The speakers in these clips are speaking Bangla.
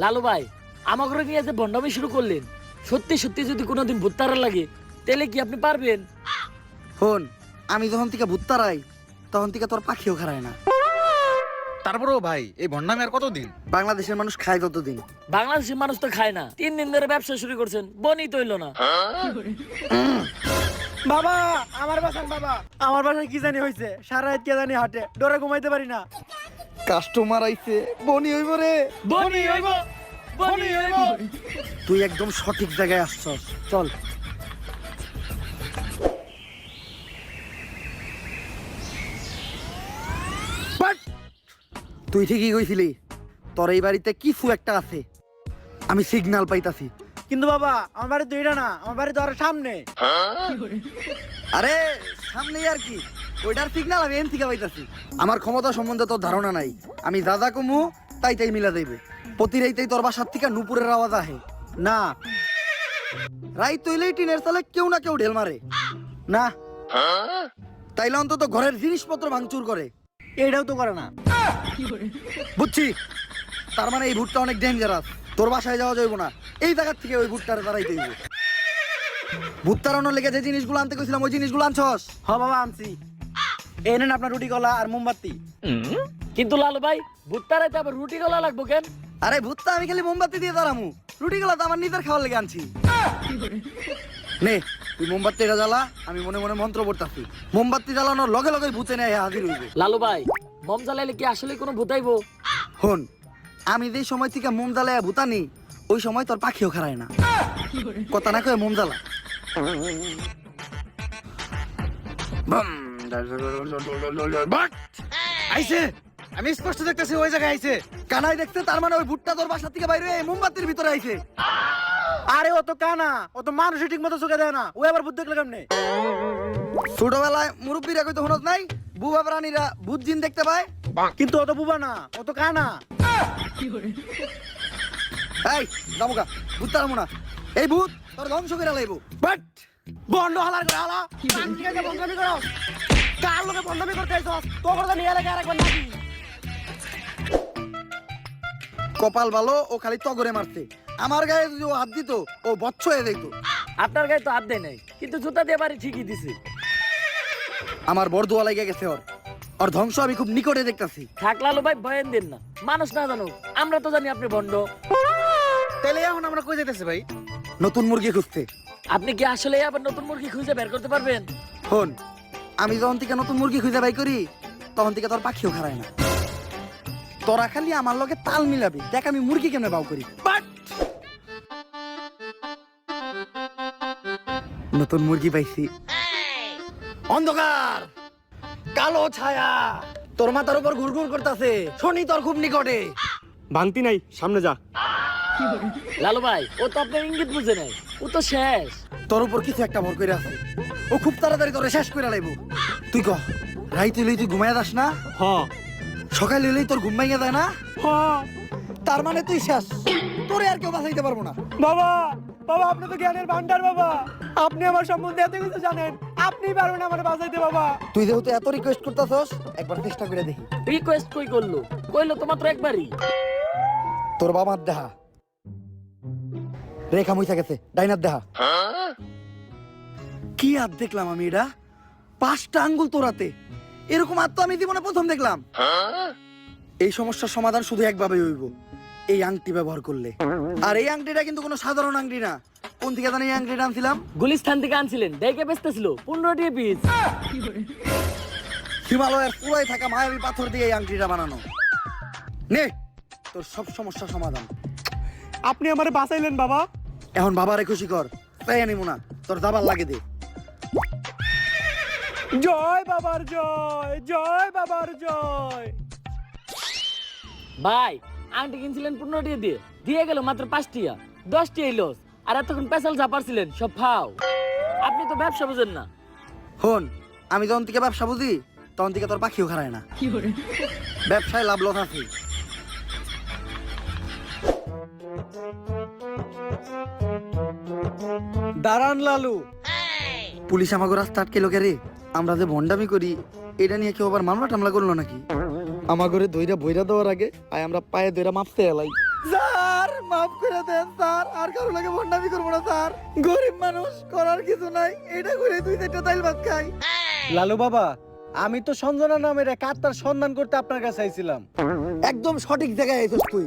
লালু ভাই আমাকে নিয়ে যে ভণ্ডামি শুরু করলেন, সত্যি সত্যি যদি কোনোদিন ভূত তাড়া লাগে তাহলে কি আপনি পারবেন? শোন, আমি যখন থেকে ভূত তাড়াই তখন থেকে তোর পাখিও খারায় না। তারপরেও ভাই এই ভণ্ডামি আর কতদিন? বাংলাদেশের মানুষ খায় কতদিন? বাংলাদেশের মানুষ তো খায় না, 3 দিন ধরে ব্যবসা শুরু করছেন, বনি তো হইলো না। বাবা আমার বাসান বাবা, আমার বাসায় কি জানি হয়েছে, সারা রাত কে জানি হাটে, ডরে ঘুমাইতে পারি না। কাস্টমার আইছে, বনি হইব রে। বনি হইব, বনি হইব। তুই একদম সঠিক জায়গায় আসছস, চল। তুই ঠিকই কইছিলি, তোর এই বাড়িতে কিছু একটা আছে, আমি সিগন্যাল পাইতাছি। কিন্তু বাবা আমার বাড়ি তো এটা না, আমার বাড়ি তো আরো সামনে। আরে সামনে আর কি, ওইটার সিগন্যাল আমি এন থেকে পাইতাছি। আমার ক্ষমতা সম্বন্ধে তোর ধারণা নাই, আমি যা যা কমু তাই তাই মিলা যাইবে। প্রতি রাইতেই তোর বাসার থেকে নুপুরের আওয়াজ আহে না রাইত তৈলেই টিনের চালে কেউ না কেউ ঢেল মারে না, তাইলে অন্তত ঘরের জিনিসপত্র ভাঙচুর করে। এটাও তো করে না। বুঝছি, তার মানে এই ভুটটা অনেক ডেঞ্জারাস। তোর বাসায় যাওয়া যাইব না, এই জায়গার থেকে ওই ভুট্টারে দাঁড়াইতে হইব। ভূত তাড়ানোর লেগে যে জিনিসগুলো আনতে কইছিলাম ওই জিনিসগুলো আনছস? হ বাবা আনছি, এই নেন আপনার রুটি কলা আর মোমবাতি। কিন্তু লালু ভাই ভূত তাড়াইতে আবার রুটি গলা লাগবো কেন? আরে ভূতটা আমি খালি মোমবাতি দিয়ে দাঁড়ামু, রুটিগুলো তো আমার নিজের খাওয়ার লেগে আনছি। নে তুই মোমবাতিটা জ্বালা, আমি মনে মনে মন্ত্র পড়তাছি। মোমবাতি জ্বালানোর লগে লগে ভূতে নেয় হাজির হইবে। লালু ভাই মম জ্বালাইলে কি আসলে কোনো ভূত আইবো? হন, আমি যেই সময় থেকে মোম জ্বালায় ভূতানি ওই সময় তোর পাখিও খারায় না। কথা না কয়ে মোম জ্বালা। আইছে, আমি স্পষ্ট দেখতেছি ওই জায়গায় আইছে। কানাই দেখতে, তার মানে ওই ভুট্টা তোর বাসা থেকে বাইরে হয়ে মোমবাতির ভিতরে আইছে। আরে ও তো কানা, ও তো মানুষই ঠিক মতো চোখে দেয় না, ও আবার ভূত দেখলে কেমনে? ছোটবেলায় মুরব্বীরা কইতে হনত নাই, বুবা প্রাণীরা ভূত জিন দেখতে পায়। কিন্তু ও তো বুবা না, ও তো কানা। এই দামুকা, ভূত তাড়ামু না, এই ভূত তোর ধ্বংস করে লাইব। বাট বন্ধ হালার করে হালা, ঠিক আছে বন্ধমি করো। কার লোকে বন্ধমি করতে আইছস? তোর কথা নিয়ে লাগে আরেকবার নাকি? কপাল ভালো, ও খালি তগরে মারছে। আমার গায়ে যদি ও হাত দিত ও বচ্চ হয়ে যাইতো। আপনার গায়ে তো হাত দেয় নাই, কিন্তু জুতা দিয়ে বাড়ি ঠিকই দিছে। আমার বড় দোয়া লেগে গেছে ওর, ওর ধ্বংস আমি খুব নিকটে দেখতাছি। থাক লালু ভাই ভয়েন দেন না, মানুষ না জানো আমরা তো জানি আপনি ভণ্ড। তাইলে এখন আমরা কই যাইতেছি ভাই? নতুন মুরগি খুঁজতে। আপনি কি আসলে আবার নতুন মুরগি খুঁজে বের করতে পারবেন? শোন, আমি যখন থেকে নতুন মুরগি খুঁজে বাই করি তখন থেকে তোর পাখিও খারায় না। তোরা খালি আমার লগে তাল মিলাবি, দেখ আমি মুরগি কেমনে বাউ করি। বাট নতুন মুরগি পাইছি। অন্ধকার, কালো ছায়া তোর মাথার উপর ঘুরঘুর করতেছে, শনি তোর খুব নিকটে। ভাঙতি নাই, সামনে যা। লালু ভাই ও তো আপনার ইঙ্গিত বুঝে নাই, ও তো শেষ। তোর উপর কিছু একটা ভর করে আছে, ও খুব তাড়াতাড়ি তোরে শেষ করে লাইব। তুই কহ, রাইতে হইলেই তুই ঘুমায় যাস না, হ সকালে হইলেই তোর ঘুম ভাঙে যায় না, হ। তার মানে তুই শেষ, তোরে আর কেউ বাঁচাইতে পারবো না। বাবা বাবা, আপনি তো জ্ঞানের ভান্ডার বাবা, আপনি আমার সম্বন্ধে এত কিছু জানেন, আপনি পারবেন আমার বাঁচাইতে বাবা। তুই যেহেতু এত রিকোয়েস্ট করতেছস, একবার চেষ্টা করে দেখি। রিকোয়েস্ট কই করলো, কইলো তো মাত্র একবারই। তোর বাবার দেহা রেখা মুইসা গেছে, ডাইনার দেহা। কি আর দেখলাম আমি, এটা 5টা আঙ্গুল তোরাতে, এরকম আর তো আমি জীবনে প্রথম দেখলাম। এই সমস্যার সমাধান শুধু একভাবে হইব, এই আংটি ব্যবহার করলে। আর এই আংটিটা কিন্তু কোনো সাধারণ আংটি না। কোন থেকে জানি এই আংটিটা আনছিলাম? গুলিস্তান থেকে আনছিলেন, দেখে বেচতেছিল 15 টাকা পিস। হিমালয়ের পুরাই থাকা মায়াবী পাথর দিয়ে এই আংটিটা বানানো। নে তোর সব সমস্যার সমাধান। আপনি আমারে বাঁচাইলেন বাবা। এখন বাবারে খুশি কর, তাই আনিমু না, তোর দাবার লাগে দে। জয় বাবার জয়, জয় বাবার জয়। ভাই আন্টি কিনছিলেন 15 টাকা দিয়ে, দিয়ে গেল মাত্র 5 টাকা, 10 টাকা লস। আর এতক্ষণ পেশাল চাপারছিলেন সব ফাও। আপনি তো ব্যবসা বুঝেন না। হন, আমি যখন থেকে ব্যবসা বুঝি তখন থেকে তোর পাখিও খারায় না। ব্যবসায় লাভ লস আছে। দাঁড়ান লালু। পুলিশ আমাকে রাস্তা আটকে লোকে রে, আমরা যে ভন্ডামি করি এটা নিয়ে কেউ আবার মামলা টামলা করলো নাকি? আমার ঘরে দইরা বইরা দেওয়ার আগে আয় আমরা পায়ে দইরা মাপতে এলাই। স্যার মাফ করে দেন স্যার, আর কারো লাগে ভন্ডামি করবো না স্যার। গরিব মানুষ, করার কিছু নাই, এটা করে 2-4টা তাইল ভাত খাই। লালু বাবা, আমি তো সঞ্জনা নামের এক আত্মার সন্ধান করতে আপনার কাছে আইছিলাম। একদম সঠিক জায়গায় আইছিস তুই।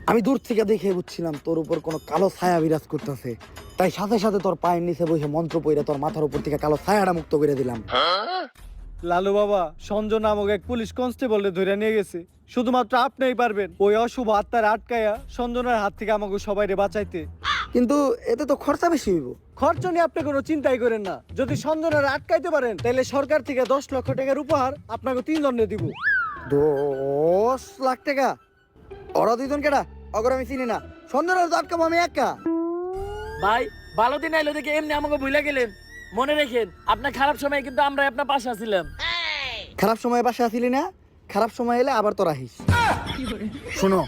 আমি দূর থেকে দেখে বুঝছিলাম তোর উপর কোনো কালো ছায়া বিরাজ করতেছে, তাই সাথে সাথে তোর পায়ের নিচে বসে মন্ত্র পইরা তোর মাথার উপর থেকে কালো ছায়াটা মুক্ত করে দিলাম। লালু বাবা, সঞ্জনা নামক এক পুলিশ কনস্টেবলে ধরে নিয়ে গেছে। শুধুমাত্র আপনিই পারবেন ওই অশুভ আত্মার আটকায়া সঞ্জনার হাত থেকে আমাকে সবাইরে বাঁচাইতে। কিন্তু এতে তো খরচা বেশি হইব। খরচ নিয়ে আপনি কোনো চিন্তাই করেন না। যদি সঞ্জনার আটকাইতে পারেন তাহলে সরকার থেকে 10 লক্ষ টাকার উপহার আপনাকে 3 দণ্ডে দিব। 10 লাখ টাকা? ওরা দুইজন কেডা? অগর আমি চিনি না। সন্ধ্যার তো আটকাবো আমি একা। ভাই ভালো দিন আইলো দেখে এমনি আমাকে ভুলে গেলেন। মনে রেখেন আপনার খারাপ সময় কিন্তু আমরা আপনার পাশে আছিলাম। খারাপ সময় বাসা আসিলি না, খারাপ সময় এলে আবার তোরা আহিস। শোনো,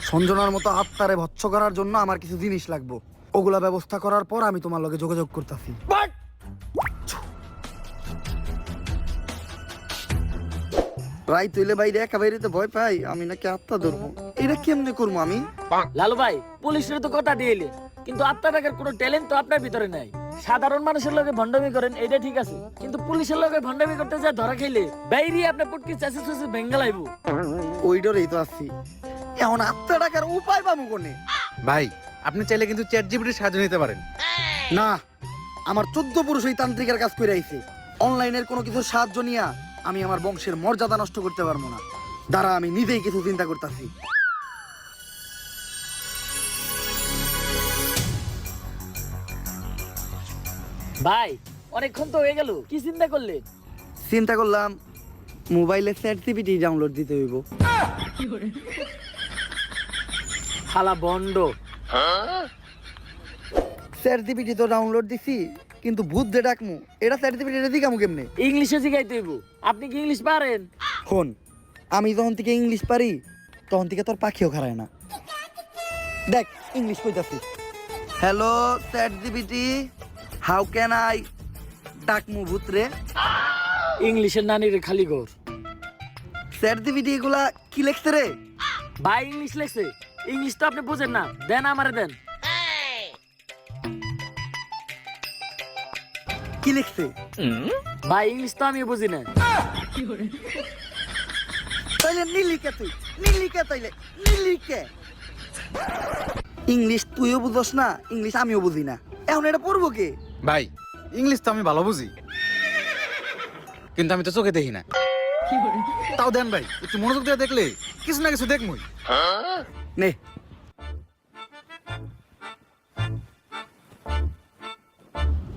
সঞ্জনার মতো আত্মারে ভৎস করার জন্য আমার কিছু জিনিস লাগবে, ওগুলা ব্যবস্থা করার পর আমি তোমার লগে যোগাযোগ করতেছি। রাই তুইলে বাইরে একা বাইরে তো ভয় পাই, আমি নাকি আত্মা ধরবো, এটা কেমনে করবো আমি? লালু ভাই পুলিশের তো কথা দিয়ে এলেন, কিন্তু আপনার টাকার কোনো ট্যালেন্ট তো আপনার ভিতরে নাই। সাধারণ মানুষের লগে ভণ্ডামি করেন এটা ঠিক আছে, কিন্তু পুলিশের লগে ভণ্ডামি করতে যা ধরা খাইলে বাইরে আপনার পুটকি চাষি চাষি ভেঙ্গা লাইব। ওই ডরেই তো আসছি। এখন আত্মা টাকার উপায় পাবো কোনে? ভাই আপনি চাইলে কিন্তু চ্যাট জিপিটির সাহায্য নিতে পারেন। না, আমার 14 পুরুষ ওই তান্ত্রিকের কাজ করে আইছে। অনলাইনের কোনো কিছু সাহায্য নিয়া আমি আমার বংশের মর্যাদা নষ্ট করতে পারবো না। দাঁড়া, আমি নিজেই কিছু চিন্তা করতেছি। ভাই অনেকক্ষণ তো হয়ে গেল, কি চিন্তা করলেন? চিন্তা করলাম মোবাইলে চ্যাট জিপিটি ডাউনলোড দিতে হইব। হালা বন্ড। চ্যাট জিপিটি তো ডাউনলোড দিছি, কিন্তু ভূত দে ডাকমু, এটা চ্যাট জিপিটি এটা দিকামু কেমনে? ইংলিশে শিখাইতে হইব। আপনি কি ইংলিশ পারেন? শোন, আমি যখন থেকে ইংলিশ পারি তখন থেকে তোর পাখিও খারায় না। দেখ ইংলিশ কইতাছি। Hello chat GPT, how can I ডাকমু ভূত রে? ইংলিশের নানির খালি ঘর। চ্যাট জিপিটি এগুলা কি লেখছে রে? ভাই ইংলিশ লেখছে, ইংলিশ তো আপনি বুঝেন না, দেন আমারে দেন। কি লিখছে? ভাই ইংলিশ তো আমি বুঝি না। তাইলে নীলিকে, তুই নীলিকে, তাইলে নীলিকে। ইংলিশ তুইও বুঝস না, ইংলিশ আমিও বুঝি না, এখন এটা পড়বো কে? ভাই ইংলিশ তো আমি ভালো বুঝি, কিন্তু আমি তো চোখে দেখি না। তাও দেন ভাই, একটু মনোযোগ দিয়ে দেখলে কিছু না কিছু দেখমই। নে,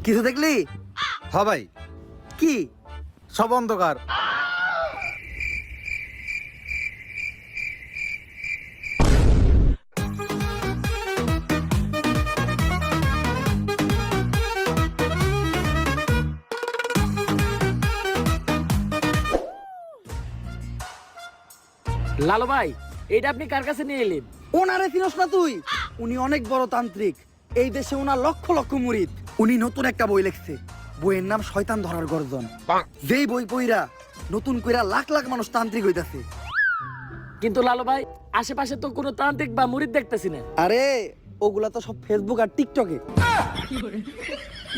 কিছু দেখলি? হ ভাই, কি? সব অন্ধকার। লালু ভাই এটা আপনি কার কাছে নিয়ে এলেন? ওনারে চিনস না তুই? উনি অনেক বড় তান্ত্রিক, এই দেশে ওনার লক্ষ লক্ষ মুরিদ। উনি নতুন একটা বই লিখছে, বইয়ের নাম শয়তান ধরার গর্জন। যেই বই পইরা নতুন কইরা লাখ লাখ মানুষ তান্ত্রিক হইতাছে। কিন্তু লালু ভাই আশেপাশে তো কোনো তান্ত্রিক বা মুরিদ দেখতেছি না। আরে ওগুলা তো সব ফেসবুক আর টিকটকে।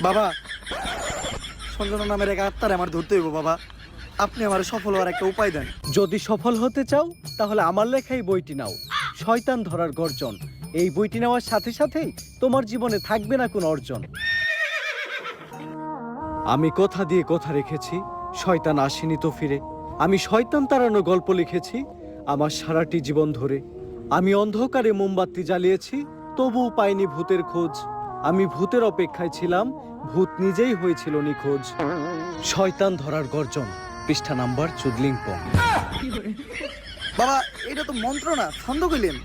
বাবা, সঞ্জনা নামের এক আত্মারে আমার ধরতে হইব বাবা, আপনি আমার সফল হওয়ার একটা উপায় দেন। যদি সফল হতে চাও তাহলে আমার লেখা এই বইটি নাও, শয়তান ধরার গর্জন। এই বইটি নেওয়ার সাথে সাথেই তোমার জীবনে থাকবে না কোনো অর্জন। আমি কথা দিয়ে কথা রেখেছি, শয়তান আসেনি তো ফিরে। আমি শয়তান তাড়ানো গল্প লিখেছি আমার সারাটি জীবন ধরে। আমি অন্ধকারে মোমবাতি জ্বালিয়েছি, তবুও পাইনি ভূতের খোঁজ। আমি ভূতের অপেক্ষায় ছিলাম, ভূত নিজেই হয়েছিল নিখোঁজ। শয়তান ধরার গর্জন, পৃষ্ঠা নাম্বার চুদলিংপং। বাবা এটা তো মন্ত্র না, ছন্দ কইলেন।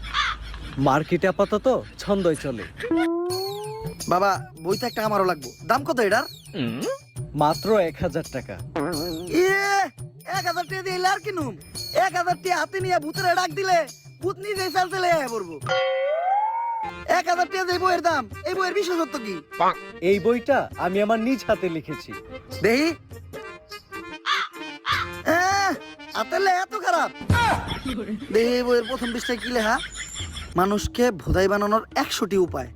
মার্কেটে আপাতত ছন্দই চলে। বাবা বইটা একটা আমারও লাগবো, দাম কত এটার? মাত্র 1000 টাকা। 1000 টাকা দিয়ে আর কিনুম? 1000 টাকা হাতে নিয়ে ভূতের ডাক দিলে ভূত নিজেই চাল চলে পড়বো। 1000 টাকা দিয়ে বইয়ের দাম, এই বইয়ের বিশেষত্ব কি? এই বইটা আমি আমার নিজ হাতে লিখেছি। দেহি হাতের লেখা এত খারাপ? দেহি বইয়ের প্রথম পৃষ্ঠায় কি লেখা? মানুষকে ভোদাই বানানোর 100টি উপায়।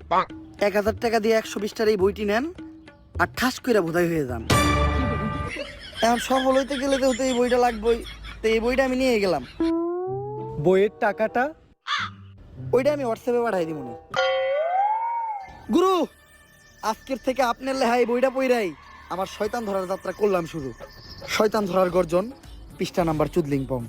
1000 টাকা দিয়ে 120টার এই বইটি নেন আর ঠাস করে ভোদাই হয়ে যান। এখন সফল হইতে গেলে তো এই বইটা লাগবেই, তো এই বইটা আমি নিয়ে গেলাম। বইয়ের টাকাটা? ওইটা আমি হোয়াটসঅ্যাপে পাঠাই দিব। গুরু, আজকের থেকে আপনার লেহাই বইটা পইরাই আমার শয়তান ধরার যাত্রা করলাম শুরু। শয়তান ধরার গর্জন, পৃষ্ঠা নাম্বার চুদলিং পং।